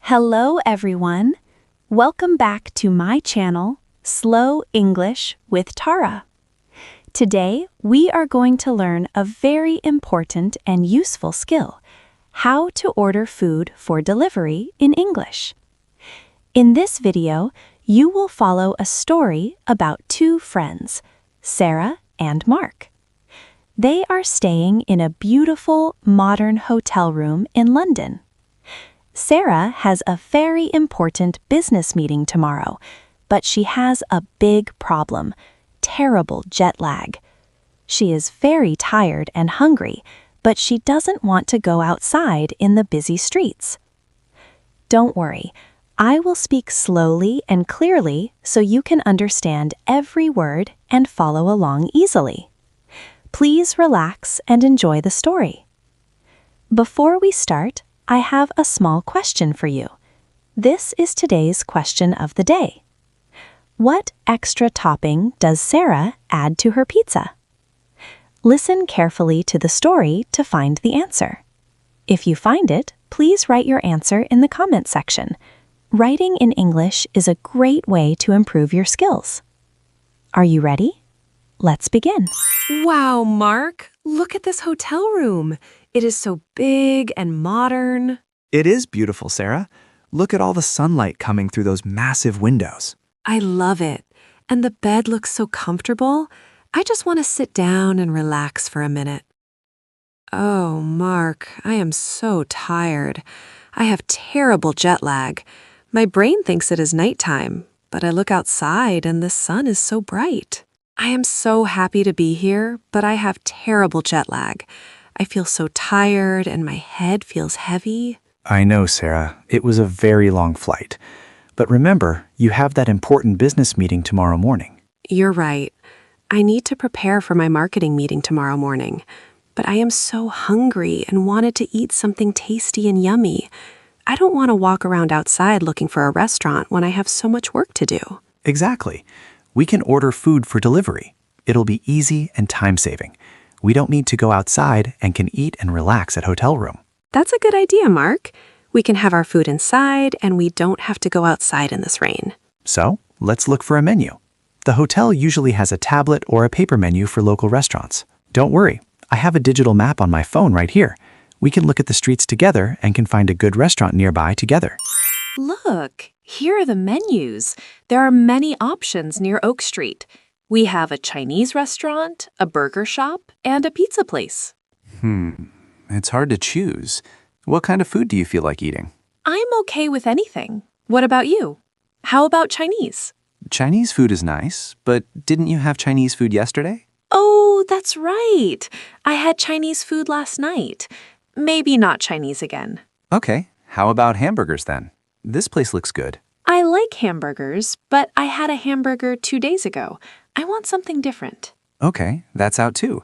Hello, everyone. Welcome back to my channel, Slow English with Tara. Today, we are going to learn a very important and useful skill, how to order food for delivery in English. In this video, you will follow a story about two friends, Sarah and Mark. They are staying in a beautiful, modern hotel room in London. Sarah has a very important business meeting tomorrow, but she has a big problem, terrible jet lag. She is very tired and hungry, but she doesn't want to go outside in the busy streets. Don't worry, I will speak slowly and clearly so you can understand every word and follow along easily. Please relax and enjoy the story. Before we start, I have a small question for you. This is today's question of the day. What extra topping does Sarah add to her pizza? Listen carefully to the story to find the answer. If you find it, please write your answer in the comment section. Writing in English is a great way to improve your skills. Are you ready? Let's begin. Wow, Mark, look at this hotel room. It is so big and modern. It is beautiful, Sarah. Look at all the sunlight coming through those massive windows. I love it. And the bed looks so comfortable. I just want to sit down and relax for a minute. Oh, Mark, I am so tired. I have terrible jet lag. My brain thinks it is nighttime, but I look outside and the sun is so bright. I am so happy to be here, but I have terrible jet lag. I feel so tired and my head feels heavy. I know, Sarah. It was a very long flight. But remember, you have that important business meeting tomorrow morning. You're right. I need to prepare for my marketing meeting tomorrow morning. But I am so hungry and wanted to eat something tasty and yummy. I don't want to walk around outside looking for a restaurant when I have so much work to do. Exactly. We can order food for delivery. It'll be easy and time-saving. We don't need to go outside and can eat and relax at hotel room. That's a good idea, Mark. We can have our food inside and we don't have to go outside in this rain. So, let's look for a menu. The hotel usually has a tablet or a paper menu for local restaurants. Don't worry, I have a digital map on my phone right here. We can look at the streets together and can find a good restaurant nearby together. Look, here are the menus. There are many options near Oak Street. We have a Chinese restaurant, a burger shop, and a pizza place. It's hard to choose. What kind of food do you feel like eating? I'm okay with anything. What about you? How about Chinese? Chinese food is nice, but didn't you have Chinese food yesterday? Oh, that's right. I had Chinese food last night. Maybe not Chinese again. Okay, how about hamburgers then? This place looks good. I like hamburgers, but I had a hamburger 2 days ago. I want something different. Okay, that's out too.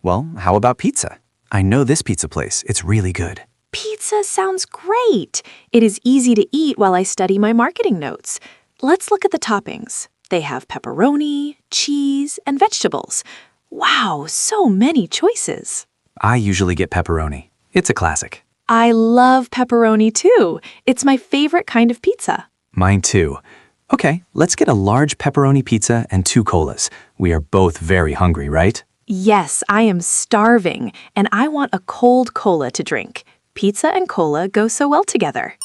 Well, how about pizza? I know this pizza place. It's really good. Pizza sounds great. It is easy to eat while I study my marketing notes. Let's look at the toppings. They have pepperoni, cheese, and vegetables. Wow, so many choices. I usually get pepperoni. It's a classic. I love pepperoni too. It's my favorite kind of pizza. Mine too. Okay, let's get a large pepperoni pizza and 2 colas. We are both very hungry, right? Yes, I am starving, and I want a cold cola to drink. Pizza and cola go so well together.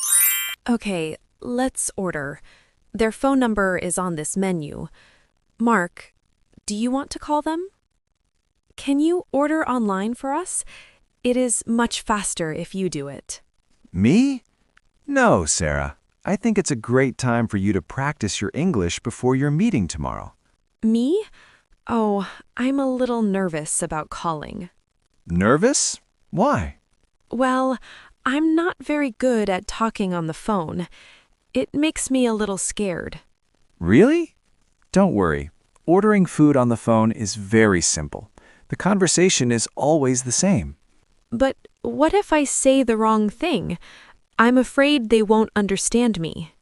Okay, let's order. Their phone number is on this menu. Mark, do you want to call them? Can you order online for us? It is much faster if you do it. Me? No, Sarah. I think it's a great time for you to practice your English before your meeting tomorrow. Me? Oh, I'm a little nervous about calling. Nervous? Why? Well, I'm not very good at talking on the phone. It makes me a little scared. Really? Don't worry. Ordering food on the phone is very simple. The conversation is always the same. But what if I say the wrong thing? I'm afraid they won't understand me.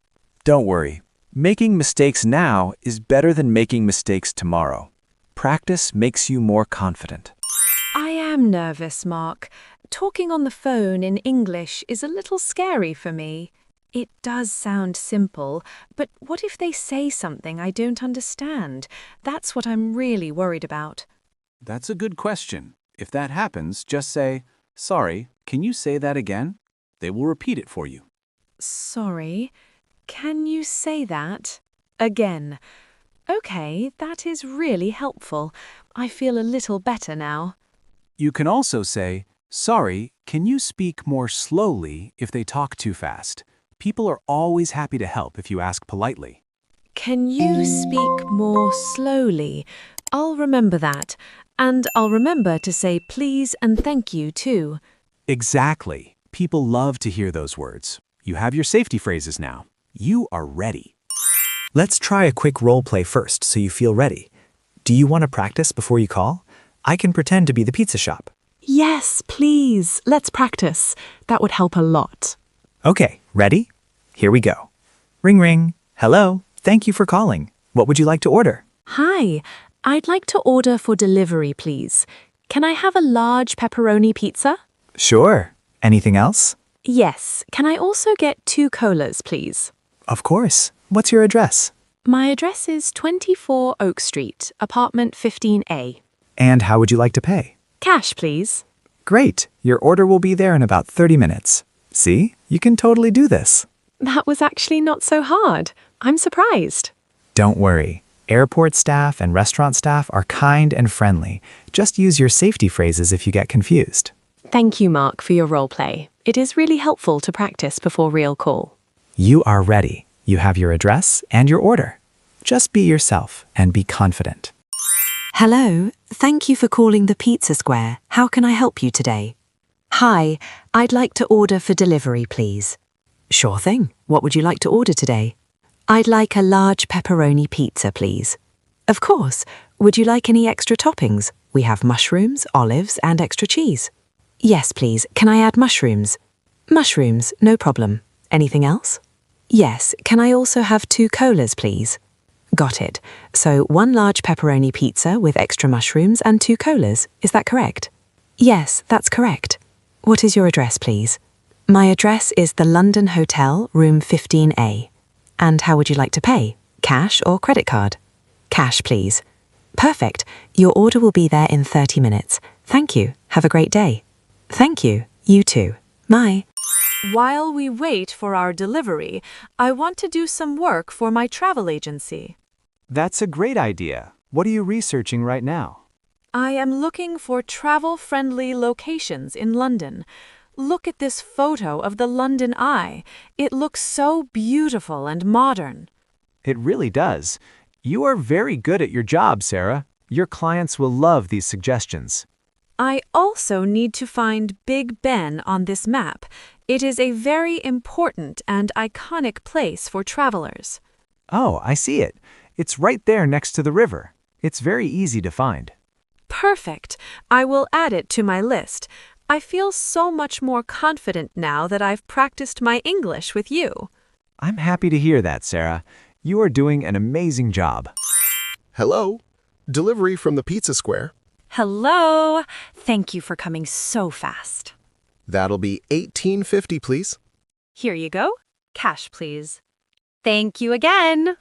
Don't worry. Making mistakes now is better than making mistakes tomorrow. Practice makes you more confident. I am nervous, Mark. Talking on the phone in English is a little scary for me. It does sound simple, but what if they say something I don't understand? That's what I'm really worried about. That's a good question. If that happens, just say, "Sorry, can you say that again?" They will repeat it for you. Sorry, can you say that again? Okay, that is really helpful. I feel a little better now. You can also say, "Sorry, can you speak more slowly?" if they talk too fast. People are always happy to help if you ask politely. Can you speak more slowly? I'll remember that. And I'll remember to say please and thank you too. Exactly. People love to hear those words. You have your safety phrases now. You are ready. Let's try a quick role play first so you feel ready. Do you want to practice before you call? I can pretend to be the pizza shop. Yes, please. Let's practice. That would help a lot. Okay, ready? Here we go. Ring ring. Hello. Thank you for calling. What would you like to order? Hi, I'd like to order for delivery, please. Can I have a large pepperoni pizza? Sure. Anything else? Yes. Can I also get 2 colas, please? Of course. What's your address? My address is 24 Oak Street, apartment 15A. And how would you like to pay? Cash, please. Great. Your order will be there in about 30 minutes. See? You can totally do this. That was actually not so hard. I'm surprised. Don't worry. Airport staff and restaurant staff are kind and friendly. Just use your safety phrases if you get confused. Thank you, Mark, for your role play. It is really helpful to practice before real call. You are ready. You have your address and your order. Just be yourself and be confident. Hello, thank you for calling the Pizza Square. How can I help you today? Hi, I'd like to order for delivery, please. Sure thing. What would you like to order today? I'd like a large pepperoni pizza, please. Of course. Would you like any extra toppings? We have mushrooms, olives, and extra cheese. Yes, please. Can I add mushrooms? Mushrooms, no problem. Anything else? Yes. Can I also have 2 colas, please? Got it. So 1 large pepperoni pizza with extra mushrooms and 2 colas. Is that correct? Yes, that's correct. What is your address, please? My address is the London Hotel, room 15A. And how would you like to pay? Cash or credit card? Cash, please. Perfect. Your order will be there in 30 minutes. Thank you. Have a great day. Thank you. You too. Bye. While we wait for our delivery, I want to do some work for my travel agency. That's a great idea. What are you researching right now? I am looking for travel-friendly locations in London. Look at this photo of the London Eye. It looks so beautiful and modern. It really does. You are very good at your job, Sarah. Your clients will love these suggestions. I also need to find Big Ben on this map. It is a very important and iconic place for travelers. Oh, I see it. It's right there next to the river. It's very easy to find. Perfect. I will add it to my list. I feel so much more confident now that I've practiced my English with you. I'm happy to hear that, Sarah. You are doing an amazing job. Hello? Delivery from the Pizza Square. Hello. Thank you for coming so fast. That'll be $18.50, please. Here you go. Cash, please. Thank you again.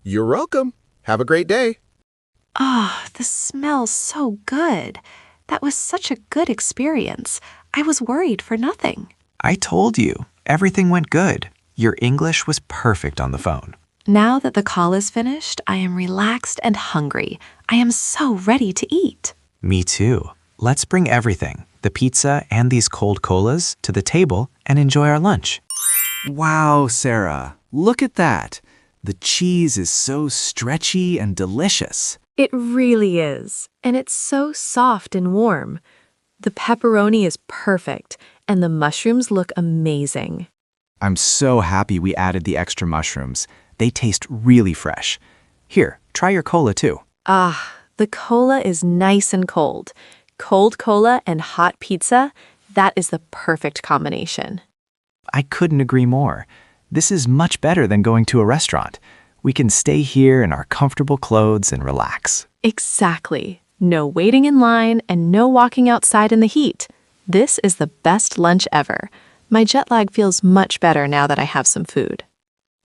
You're welcome. Have a great day. Ah, the smells so good. That was such a good experience. I was worried for nothing. I told you. Everything went good. Your English was perfect on the phone. Now that the call is finished, I am relaxed and hungry. I am so ready to eat. Me too. Let's bring everything, the pizza and these cold colas, to the table and enjoy our lunch. Wow, Sarah. Look at that. The cheese is so stretchy and delicious. It really is, and it's so soft and warm. The pepperoni is perfect, and the mushrooms look amazing. I'm so happy we added the extra mushrooms. They taste really fresh. Here, try your cola too. Ah, the cola is nice and cold. Cold cola and hot pizza, that is the perfect combination. I couldn't agree more. This is much better than going to a restaurant. We can stay here in our comfortable clothes and relax. Exactly. No waiting in line and no walking outside in the heat. This is the best lunch ever. My jet lag feels much better now that I have some food.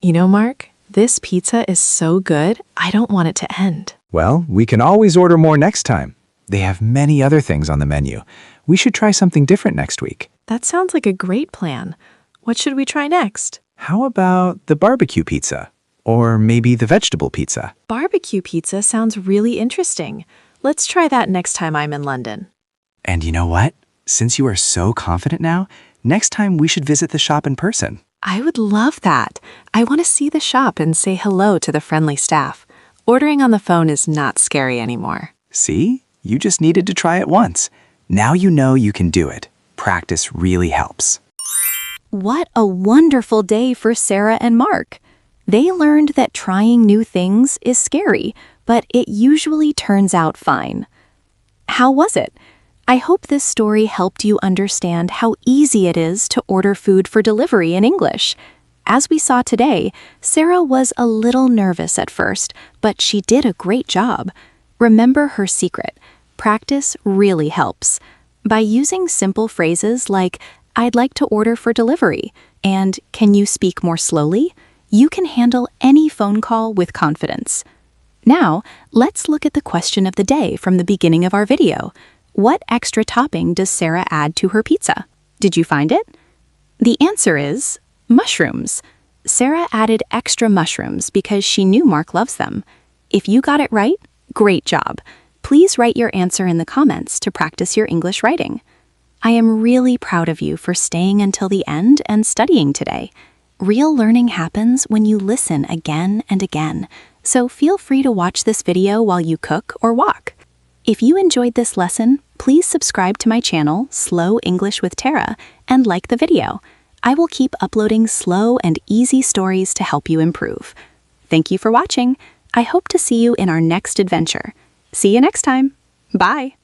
You know, Mark, this pizza is so good, I don't want it to end. Well, we can always order more next time. They have many other things on the menu. We should try something different next week. That sounds like a great plan. What should we try next? How about the barbecue pizza? Or maybe the vegetable pizza? Barbecue pizza sounds really interesting. Let's try that next time I'm in London. And you know what? Since you are so confident now, next time we should visit the shop in person. I would love that. I want to see the shop and say hello to the friendly staff. Ordering on the phone is not scary anymore. See? You just needed to try it once. Now you know you can do it. Practice really helps. What a wonderful day for Sarah and Mark. They learned that trying new things is scary, but it usually turns out fine. How was it? I hope this story helped you understand how easy it is to order food for delivery in English. As we saw today, Sarah was a little nervous at first, but she did a great job. Remember her secret. Practice really helps. By using simple phrases like, "I'd like to order for delivery," and "Can you speak more slowly?" you can handle any phone call with confidence. Now, let's look at the question of the day from the beginning of our video. What extra topping does Sarah add to her pizza? Did you find it? The answer is mushrooms. Sarah added extra mushrooms because she knew Mark loves them. If you got it right, great job. Please write your answer in the comments to practice your English writing. I am really proud of you for staying until the end and studying today. Real learning happens when you listen again and again, so feel free to watch this video while you cook or walk. If you enjoyed this lesson, please subscribe to my channel, Slow English with Tara, and like the video. I will keep uploading slow and easy stories to help you improve. Thank you for watching. I hope to see you in our next adventure. See you next time. Bye.